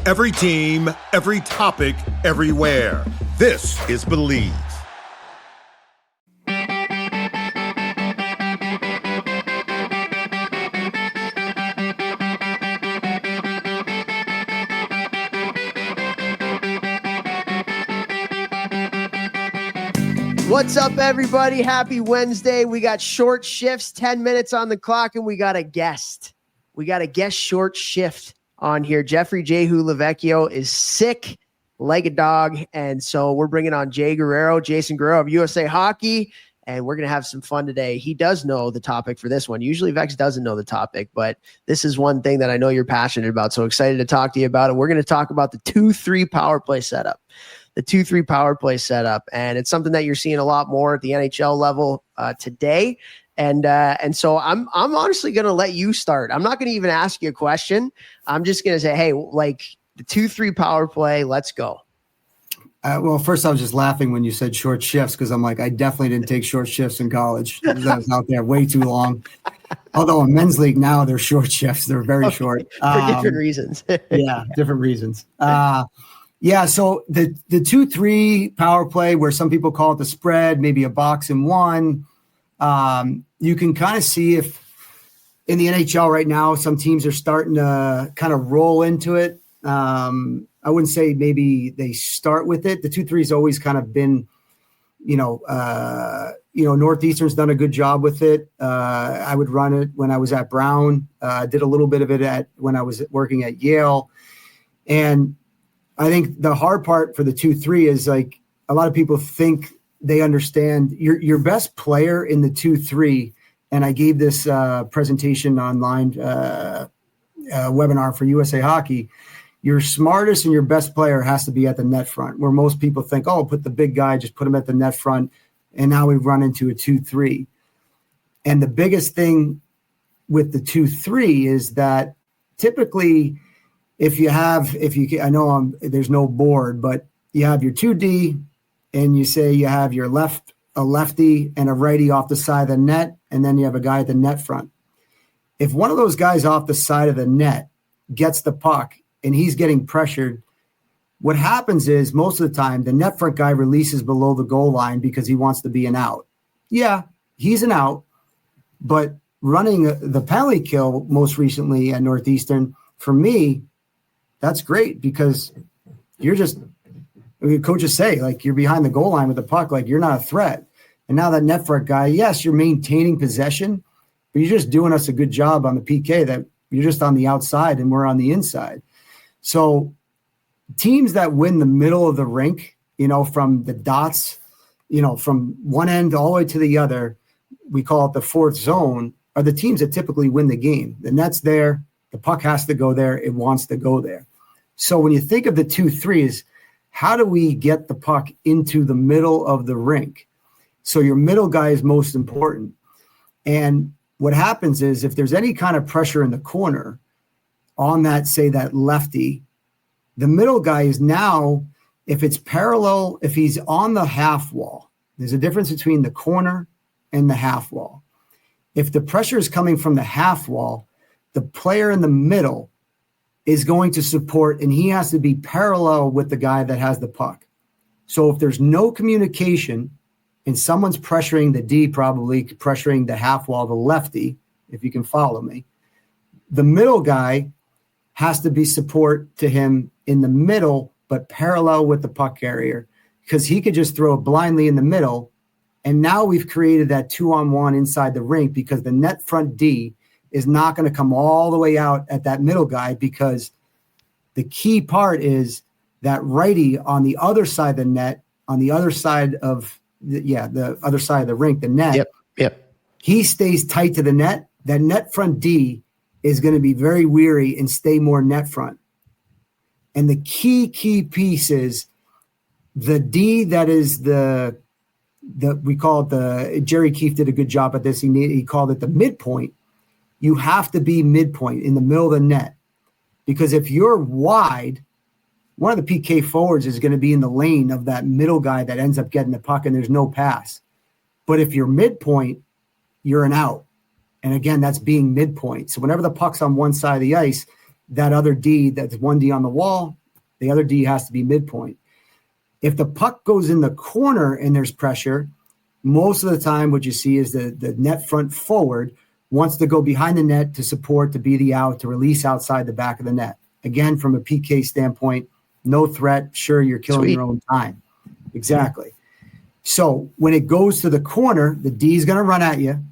Every team, every topic, everywhere. This is Believe. What's up, everybody? Happy Wednesday. We got short shifts, 10 minutes on the clock, and we got a guest. We got a guest short shift on here. Jeffrey Jehu Lavecchio is sick like a dog, and so we're bringing on Jason Guerriero of USA Hockey, and we're going to have some fun today. He does know the topic for this one. Usually Vex doesn't know the topic, but this is one thing that I know you're passionate about, so excited to talk to you about it. We're going to talk about the 2-3 power play setup. The 2-3 power play setup, and it's something that you're seeing a lot more at the NHL level today. And so I'm honestly going to let you start. I'm not going to even ask you a question. I'm just going to say, hey, like the 2-3 power play, let's go. Well, first I was just laughing when you said short shifts because I'm like, I definitely didn't take short shifts in college. I was out there way too long. Although in men's league now they're short shifts. They're very short. For different reasons. Yeah, different reasons. Yeah, so the 2-3 power play, where some people call it the spread, maybe a box and one, you can kind of see if in the NHL right now, some teams are starting to kind of roll into it. I wouldn't say maybe they start with it. The 2-3 has always kind of been, Northeastern's done a good job with it. I would run it when I was at Brown. Did a little bit of it when I was working at Yale, and I think the hard part for the 2-3 is like a lot of people think they understand your best player in the 2-3. And I gave this presentation online webinar for USA Hockey. Your smartest and your best player has to be at the net front, where most people think, oh, put the big guy, just put him at the net front. And now we've run into a 2-3. And the biggest thing with the 2-3 is that typically I know there's no board, but you have your 2D and you say you have a lefty and a righty off the side of the net, and then you have a guy at the net front. If one of those guys off the side of the net gets the puck and he's getting pressured, what happens is most of the time the net front guy releases below the goal line because he wants to be an out. Yeah, he's an out, but running the penalty kill most recently at Northeastern, for me, that's great because coaches say, like, you're behind the goal line with the puck, like you're not a threat. And now that net front guy, yes, you're maintaining possession, but you're just doing us a good job on the PK that you're just on the outside and we're on the inside. So teams that win the middle of the rink, from the dots, from one end all the way to the other, we call it the fourth zone, are the teams that typically win the game. The net's there. The puck has to go there. It wants to go there. So when you think of the 2-3s, how do we get the puck into the middle of the rink? So your middle guy is most important. And what happens is if there's any kind of pressure in the corner on that, say that lefty, the middle guy is now, if it's parallel, if he's on the half wall, there's a difference between the corner and the half wall. If the pressure is coming from the half wall, the player in the middle is going to support, and he has to be parallel with the guy that has the puck. So if there's no communication and someone's pressuring the D, probably pressuring the half wall, the lefty, if you can follow me, the middle guy has to be support to him in the middle, but parallel with the puck carrier, because he could just throw it blindly in the middle. And now we've created that 2-on-1 inside the rink because the net front D is not going to come all the way out at that middle guy, because the key part is that righty on the other side of the net, on the other side of the other side of the rink, the net. Yep. He stays tight to the net. That net front D is going to be very weary and stay more net front. And the key piece is the D that is we call it Jerry Keefe did a good job at this. He called it the midpoint. You have to be midpoint in the middle of the net, because if you're wide, one of the PK forwards is going to be in the lane of that middle guy that ends up getting the puck and there's no pass. But if you're midpoint, you're an out. And again, that's being midpoint. So whenever the puck's on one side of the ice, that other D, that's one D on the wall, The other D has to be midpoint. If the puck goes in the corner and there's pressure, most of the time what you see is the net front forward wants to go behind the net to support, to be the out, to release outside the back of the net. Again, from a PK standpoint, no threat. Sure, you're killing your own time. Exactly. So when it goes to the corner, the D is going to run at you.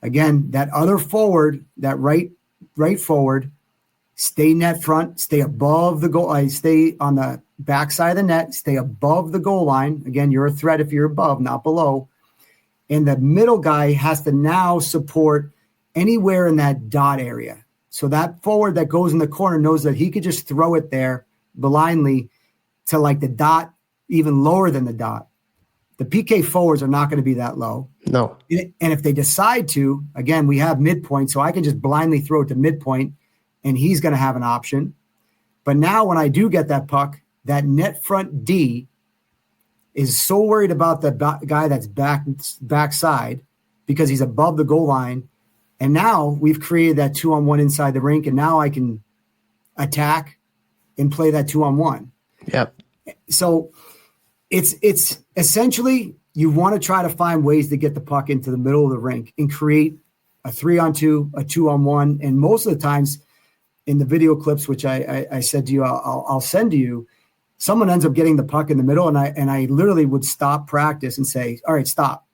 Again, that other forward, that right forward, stay net front, stay above the goal. Stay on the backside of the net, stay above the goal line. Again, you're a threat if you're above, not below. And the middle guy has to now support anywhere in that dot area. So that forward that goes in the corner knows that he could just throw it there blindly to like the dot, even lower than the dot. The PK forwards are not going to be that low. No. And if they decide to, again, we have midpoint, so I can just blindly throw it to midpoint, and he's going to have an option. But now when I do get that puck, that net front D is so worried about the guy that's backside because he's above the goal line. And now we've created that 2-on-1 inside the rink, and now I can attack and play that 2-on-1. Yep. So it's essentially you want to try to find ways to get the puck into the middle of the rink and create a 3-on-2, a 2-on-1. And most of the times in the video clips, which I said to you, I'll send to you, someone ends up getting the puck in the middle, and I literally would stop practice and say, all right, stop.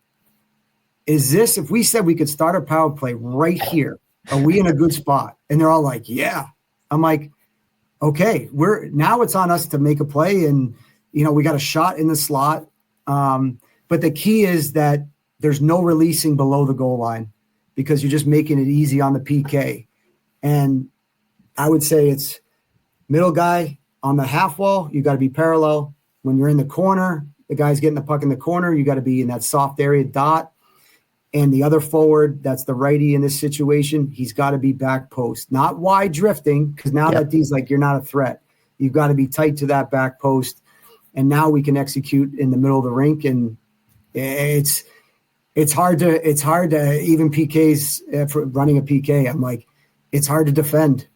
Is this, if we said we could start our power play right here, are we in a good spot? And they're all like, yeah. I'm like, okay, now it's on us to make a play, and we got a shot in the slot. But the key is that there's no releasing below the goal line because you're just making it easy on the PK. And I would say it's middle guy on the half wall. You got to be parallel. When you're in the corner, the guy's getting the puck in the corner. You got to be in that soft area dot. And the other forward, that's the righty in this situation, he's got to be back post, not wide drifting, because now that D's like, you're not a threat. You've got to be tight to that back post. And now we can execute in the middle of the rink. And it's hard to even PKs for running a PK. I'm like, it's hard to defend,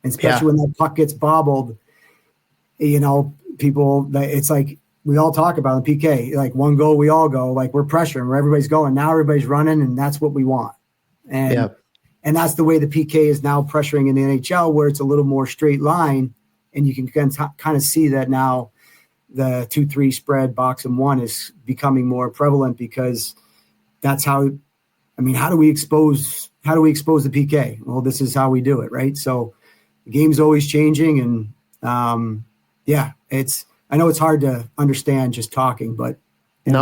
and especially when that puck gets bobbled. People, it's like we all talk about the PK, like one goal, we all go, like we're pressuring where everybody's going. Now everybody's running, and that's what we want. And that's the way the PK is now pressuring in the NHL, where it's a little more straight line, and you can kind of see that now. The 2-3 spread box and one is becoming more prevalent because that's how do we expose the PK? Well, this is how we do it. Right. So the game's always changing, and I know it's hard to understand just talking, but it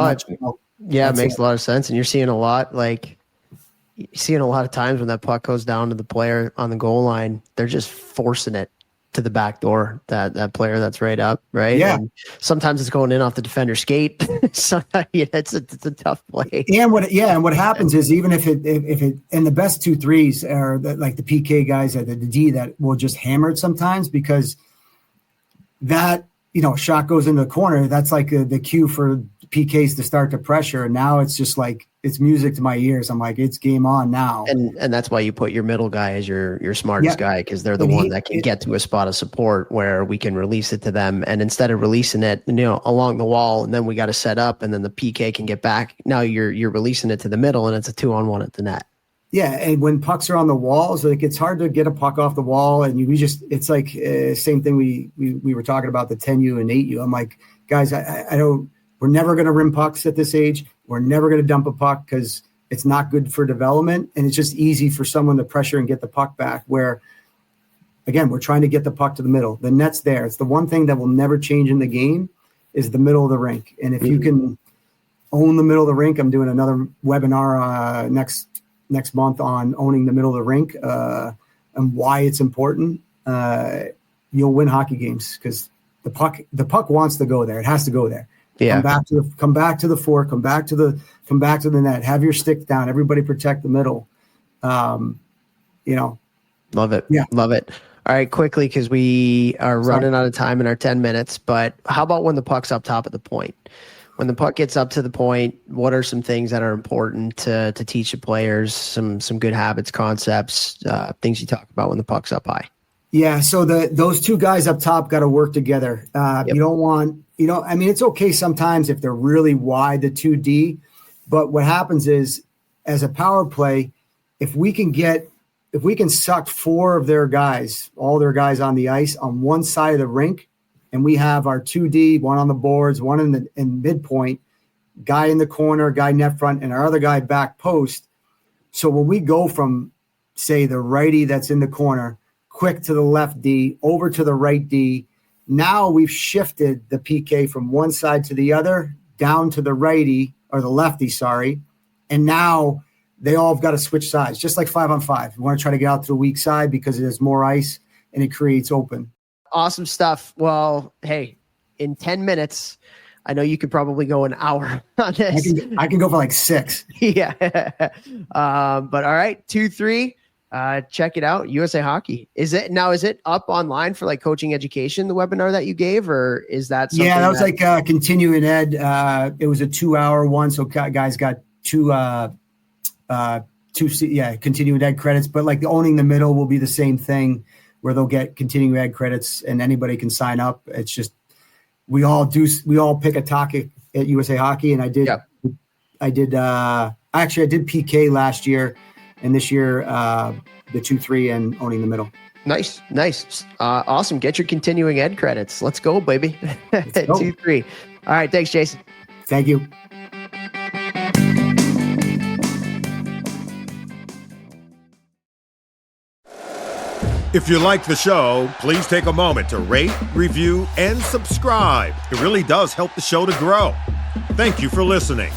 makes a lot of sense. And you're seeing a lot of times when that puck goes down to the player on the goal line, they're just forcing it to the back door, that player that's right up, right? Yeah. And sometimes it's going in off the defender's skate. Sometimes it's a tough play. And what happens is, even if it and the best 2-3s are like the PK guys at the D that will just hammer it sometimes, because that shot goes into the corner. That's like the cue for PKs to start the pressure. And now it's just like, it's music to my ears. I'm like, it's game on now. And that's why you put your middle guy as your smartest guy, because they're the one that can get to a spot of support where we can release it to them. And instead of releasing it, along the wall, and then we got to set up, and then the PK can get back. Now you're releasing it to the middle, and it's a 2-on-1 at the net. Yeah, and when pucks are on the walls, like it's hard to get a puck off the wall, and it's like same thing we were talking about, the 10U and 8U. I'm like, guys, we're never going to rim pucks at this age. We're never going to dump a puck because it's not good for development, and it's just easy for someone to pressure and get the puck back. Where, again, we're trying to get the puck to the middle. The net's there. It's the one thing that will never change in the game is the middle of the rink. And if you can own the middle of the rink, I'm doing another webinar next month on owning the middle of the rink and why it's important. You'll win hockey games because the puck wants to go there. It has to go there. Yeah. Come back to the fore. Come back to the net. Have your stick down. Everybody protect the middle. Love it. Yeah. Love it. All right, quickly, because we are running out of time in our 10 minutes. But how about when the puck's up top of the point? When the puck gets up to the point, what are some things that are important to teach the players? Some good habits, concepts, things you talk about when the puck's up high. Yeah, so those two guys up top got to work together. You don't want, I mean, it's okay sometimes if they're really wide, the 2D, but what happens is as a power play, if we can suck four of their guys, all their guys on the ice on one side of the rink, and we have our 2D, one on the boards, one in midpoint, guy in the corner, guy net front, and our other guy back post. So when we go from, say, the righty that's in the corner, quick to the left D, over to the right D. Now we've shifted the PK from one side to the other, down to the righty, or the lefty, sorry. And now they all have got to switch sides, just like 5-on-5. We want to try to get out to the weak side because there's more ice and it creates open. Awesome stuff. Well, hey, in 10 minutes, I know you could probably go an hour on this. I can go for like 6. Yeah. But all right, 2-3. Check it out. USA Hockey. Is it up online for like coaching education, the webinar that you gave, or is that something? Yeah, that was like continuing ed. It was a 2-hour one. So guys got two continuing ed credits, but like the owning the middle will be the same thing where they'll get continuing ed credits and anybody can sign up. It's just, we all pick a topic at USA Hockey. And I did PK last year. And this year, the 2-3 and owning the middle. Nice. Awesome. Get your continuing ed credits. Let's go, baby. 2-3. All right. Thanks, Jason. Thank you. If you like the show, please take a moment to rate, review, and subscribe. It really does help the show to grow. Thank you for listening.